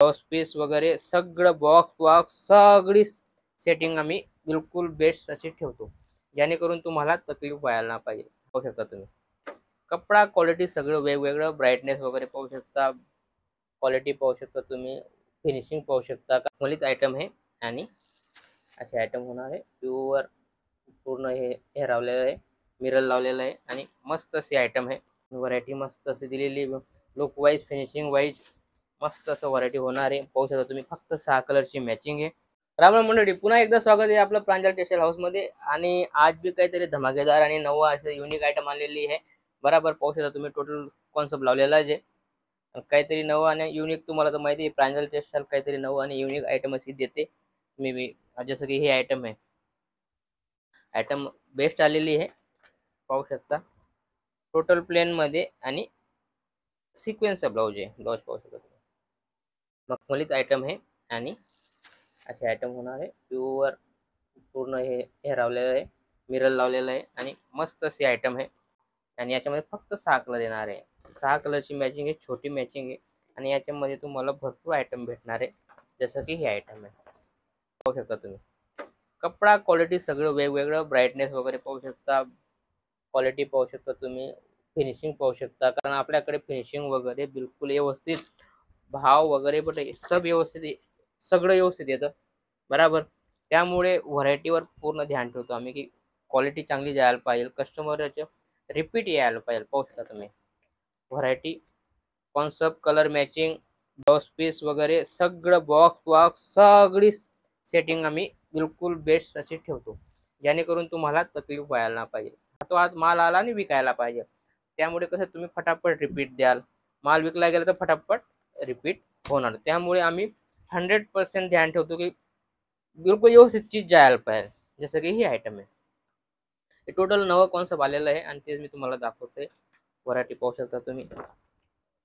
Blouse piece वगैरे सगळं box सगळी सेटिंग आम्ही बिलकुल बेस्ट अशी ठेवतो, जेणेकरून तुम्हाला तकलीफ व्हायला नाही पाहिजे. पाहू शकता तुम्ही कपडा क्वालिटी सगळं वेगवेगळं, ब्राईटनेस वगैरे पाहू शकता, क्वालिटी पाहू शकता तुम्ही, फिनिशिंग पाहू शकता. मलित आयटम आहे आणि असे आयटम होणार आहे. प्युअर पूर्ण हे लावलेलं आहे, मिरर लावलेलं आहे आणि मस्त अशी आयटम आहे. व्हरायटी मस्त अशी दिलेली, लुक वाईज फिनिशिंग वाईज मस्त असं व्हरायटी होणार आहे. पाहू शकता तुम्ही, फक्त 6 कलरची मॅचिंग आहे. रामराम मंडळी, पुन्हा एकदा स्वागत आहे आपलं प्रांजल टेक्सटाईल हाऊसमध्ये. आणि आज बी काहीतरी धमाकेदार आणि नवं असं युनिक आयटम आलेली आहे. बराबर पाहू शकता तुम्ही, टोटल कॉन्सेप्ट लावलेला आहे. काहीतरी नवं आणि युनिक, तुम्हाला तर माहिती आहे प्रांजल टेक्सटाईल काहीतरी नवं आणि युनिक आयटम अशी देते. मी जसं की हे आयटम आहे, आयटम बेस्ट आलेली आहे. पाहू शकता टोटल प्लेन मध्ये आणि सिक्वेन्सचा ब्लाउज आहे. ब्लाउज पाहू शकता तुम्ही, मखमलीत आयटम आहे आणि असे आयटम होणार आहे. प्युअर पूर्ण हे लावलेलं आहे, मिरर लावलेलं आहे आणि मस्त अशी आयटम आहे. आणि याच्यामध्ये फक्त 6 कलर येणार आहे. 6 कलरची मॅचिंग आहे, छोटी मॅचिंग आहे आणि याच्यामध्ये तुम्हाला भरपूर आयटम भेटणार आहे. जसं की हे आयटम आहे, पाहू शकता तुम्ही कपडा क्वालिटी सगळं वेगवेगळं, ब्राईटनेस वगैरे पाहू शकता, क्वालिटी पाहू शकता तुम्ही, फिनिशिंग पाहू शकता. कारण आपल्याकडे फिनिशिंग वगैरे बिलकुल व्यवस्थित, भाव वगैरे पण सब व्यवस्थित, सगळं व्यवस्थित येतं बराबर. त्यामुळे व्हरायटीवर पूर्ण ध्यान ठेवतो आम्ही की क्वालिटी चांगली जायला पाहिजे, कस्टमरचे रिपीट यायला पाहिजे. पाहू शकता तुम्ही variety, concept, colour matching, blouse piece वगैरे सगळं बॉक्स सगळी सेटिंग आम्ही बिलकुल बेस्ट अशी ठेवतो, जेणेकरून तुम्हाला तकलीफ व्हायला नाही पाहिजे. तो आज माल आला आणि विकायला पाहिजे. त्यामुळे कसं तुम्ही फटाफट रिपीट द्याल, माल विकला गेला तर फटाफट रिपीट होणार. त्यामुळे आम्ही 100% ध्यान ठेवतो की बिलकुल व्यवस्थित चीज जायला पाहिजे. जसं की ही आयटम आहे, हे टोटल नवं कॉन्सेप्ट आलेलं आहे आणि ते मी तुम्हाला दाखवतोय. व्हरायटी पाहू शकता तुम्ही,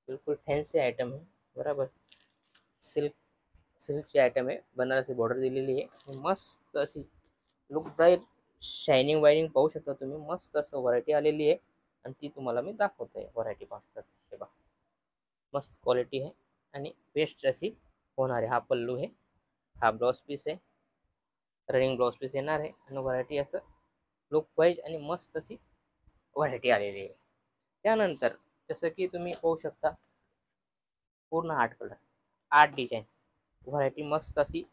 बिलकुल फॅन्सी आयटम आहे बराबर. सिल्कची आयटम आहे, बनारसी बॉर्डर दिलेली आहे, मस्त अशी लुक ब्राईट शायनिंग वायनिंग पाहू शकता तुम्ही. मस्त असं व्हरायटी आलेली आहे आणि ती तुम्हाला मी दाखवतोय. व्हरायटी पाहू शकता हे बघा, मस्त क्वालिटी आहे आणि बेस्ट अशी होणार आहे. हा पल्लू आहे, हा ब्लाउज पीस आहे, रनिंग ब्लाउज पीस येणार आहे आणि व्हरायटी असं लुक वाईज आणि मस्त अशी व्हरायटी आलेली आहे. त्यानंतर जसं की तुम्ही पाहू शकता, पूर्ण 8 कलर, 8 डिझाईन, व्हरायटी मस्त अशी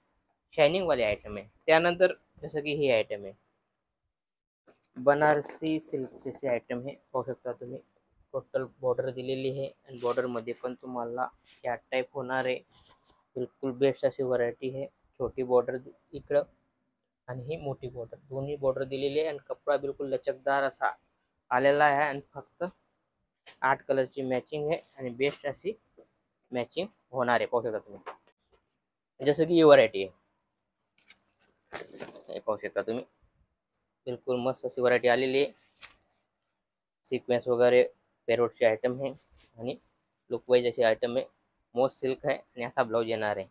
शायनिंग वाली आयटम आहे. त्यानंतर जसं की ही आयटम आहे, बनारसी सिल्कची आयटम आहे. पाहू शकता तुम्ही, टोटल बॉर्डर दिलेली आहे आणि बॉर्डर मध्ये पण तुम्हाला या टाईप होणार आहे. बिलकुल बेस्ट अशी व्हरायटी आहे. छोटी बॉर्डर इकडं आणि ही मोठी बॉर्डर, दोन्ही बॉर्डर दिलेली आहे आणि कपडा बिलकुल लचकदार असा आलेला आहे. आणि फक्त 8 कलरची मॅचिंग आहे आणि बेस्ट अशी मॅचिंग होणार आहे. पाहू शकता तुम्ही, जसं की ही व्हरायटी आहे, हे पाहू शकता तुम्ही, बिलकुल मस्त अशी व्हरायटी आलेली आहे. सिक्वेन्स वगैरे पेरोडची आयटम आहे आणि लुकवाईज अशी आयटम आहे. मोस्ट सिल्क आहे आणि असा ब्लाऊज येणार आहे.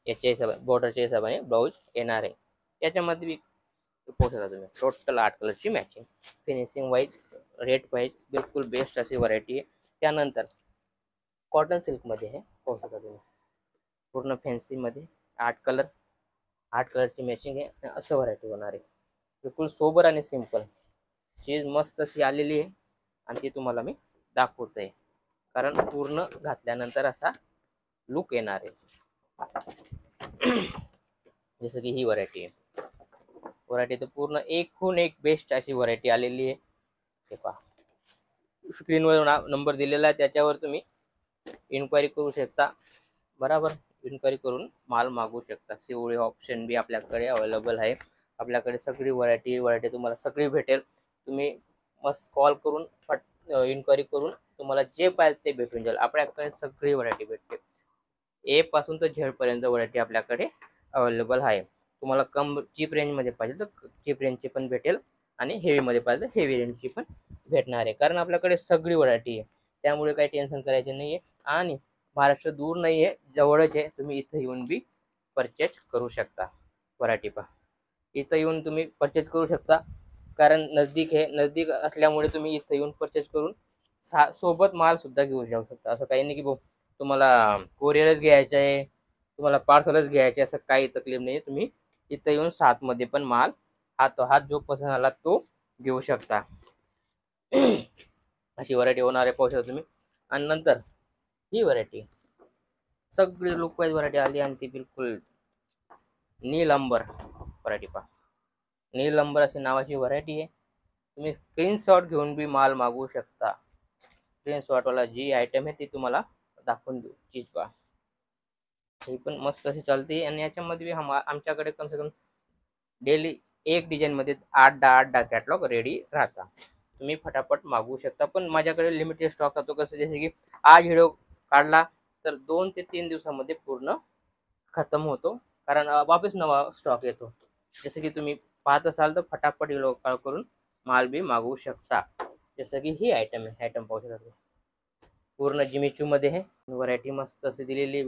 याच्या हिशोबाने, बॉर्डरच्या हिशोबाने ब्लाऊज येणार आहे. याच्यामध्ये पाहू शकता तुम्ही, टोटल 8 कलरची matching, finishing wise, rate wise बिलकुल बेस्ट अशी व्हरायटी आहे. त्यानंतर कॉटन सिल्कमध्ये आहे, पाहू शकता तुम्ही, पूर्ण फॅन्सीमध्ये 8 कलरची मॅचिंग आहे. असं व्हरायटी होणार आहे. बिलकुल सोबर आणि सिंपल चीज मस्त अशी आलेली आहे आणि ती तुम्हाला मी दाखवतोय. कारण पूर्ण घातल्यानंतर असा लुक येणार आहे. जसं की ही व्हरायटी आहे, व्हरायटी तर पूर्ण एकहून एक बेस्ट अशी व्हरायटी आलेली आहे. हे पहा, स्क्रीनवर नंबर दिलेला आहे, त्याच्यावर तुम्ही इन्क्वायरी करू शकता बराबर. इन्क्वायरी करून माल मागवू शकता. सीओडी ऑप्शन बी आपल्याकडे अवेलेबल आहे. आपल्याकडे सगळी व्हरायटी तुम्हाला सगळी भेटेल. तुम्ही मस्त कॉल करून इन्क्वायरी करून तुम्हाला जे पाहिजे ते भेटून जाईल. आपल्याकडे सगळी व्हरायटी भेटते, ए पासून तर झेड पर्यंत व्हरायटी आपल्याकडे अवेलेबल आहे. तुम्हाला कम चीप रेंजमध्ये पाहिजे तर चीप रेंजची पण भेटेल आणि हेवीमध्ये पाहिजे तर हेवी रेंजची पण भेटणार आहे. कारण आपल्याकडे सगळी व्हरायटी आहे, त्यामुळे काही टेन्शन करायचे नाही आहे. आणि महाराष्ट्र दूर नाही आहे, जवळच आहे. तुम्ही इथं येऊन बी परचेज करू शकता. व्हरायटी पहा, इथं येऊन तुम्ही परचेज करू शकता. कारण नजदीक आहे, नजदीक असल्यामुळे तुम्ही इथं येऊन परचेज करून सोबत माल सुद्धा घेऊ जाऊ शकता. असं काही नाही की तुम्हाला कोरिअरच घ्यायचं आहे, तुम्हाला पार्सलच घ्यायचे, असं काही तकलीफ नाही. तुम्ही इथं येऊन 7मध्ये पण माल हातोहात जो पसंत आला तो घेऊ शकता. अशी व्हरायटी होणार आहे, पाहू शकता तुम्ही. आणि नंतर ही व्हरायटी सगळी लुक वाईज व्हरायटी आली आणि ती बिलकुल नील अंबर व्हरायटी पहा. नील अंबर अशी नावाची व्हरायटी आहे. तुम्ही स्क्रीनशॉट घेऊन बी माल मागवू शकता. स्क्रीनशॉटवाला जी आयटम आहे ती तुम्हाला दाखवून देऊ. चीज पहा, ही पण मस्त अशी चालते. आणि याच्यामध्ये आमच्याकडे कम से कम डेली एक डिझाईनमध्ये 8-10 कॅटलॉग रेडी राहता. तुम्ही फटाफट मागवू शकता. पण माझ्याकडे लिमिटेड स्टॉक राहतो. कसं जसे की आज व्हिडिओ काढला तर 2 ते 3 दिवसामध्ये पूर्ण खतम होतो, कारण वापस नवा स्टॉक येतो. जसं की तुम्ही पाहत असाल तर फटाफट व्हिडिओ कॉल करून माल बी मागवू शकता. जसं की ही आयटम आहे, आयटम पाहू शकता. पूर्ण जिमीचूमध्ये आहे. व्हरायटी मस्त अशी दिलेली,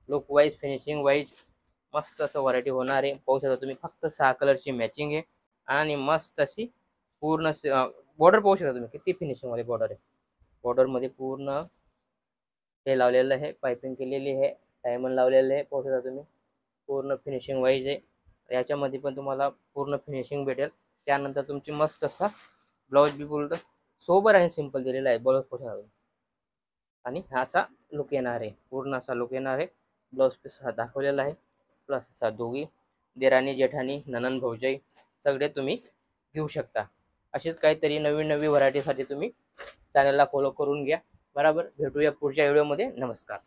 लुक वाईज फिनिशिंग वाईज मस्त असं व्हरायटी होणार आहे. पाहू शकता तुम्ही, फक्त 6 कलरची मॅचिंग आहे आणि मस्त अशी पूर्ण बॉर्डर पाहू शकता तुम्ही, किती फिनिशिंगमध्ये बॉर्डर आहे. बॉर्डरमध्ये पूर्ण हे लावलेलं आहे, पायपिंग केलेली आहे, डायमंड लावलेलं आहे. पाहू शकता तुम्ही, पूर्ण फिनिशिंग वाईज आहे. याच्यामध्ये पण तुम्हाला पूर्ण फिनिशिंग भेटेल. त्यानंतर तुमची मस्त असा ब्लाऊज बी बोलतं सोबर आणि सिंपल दिलेला आहे ब्लाऊज पाहू शकता. आणि हा असा लुक येणार आहे, पूर्ण असा लुक येणार आहे. ब्लाऊज पीस हा दाखवलेला आहे. प्लस असा दोघी देराणी जेठानी ननंद भाऊजाई सगळे तुम्ही घेऊ शकता. अशीच काहीतरी नवीन नवीन व्हरायटीसाठी तुम्ही चॅनलला फॉलो करून घ्या. बरोबर, भेटूया पुढच्या व्हिडिओमध्ये. नमस्कार.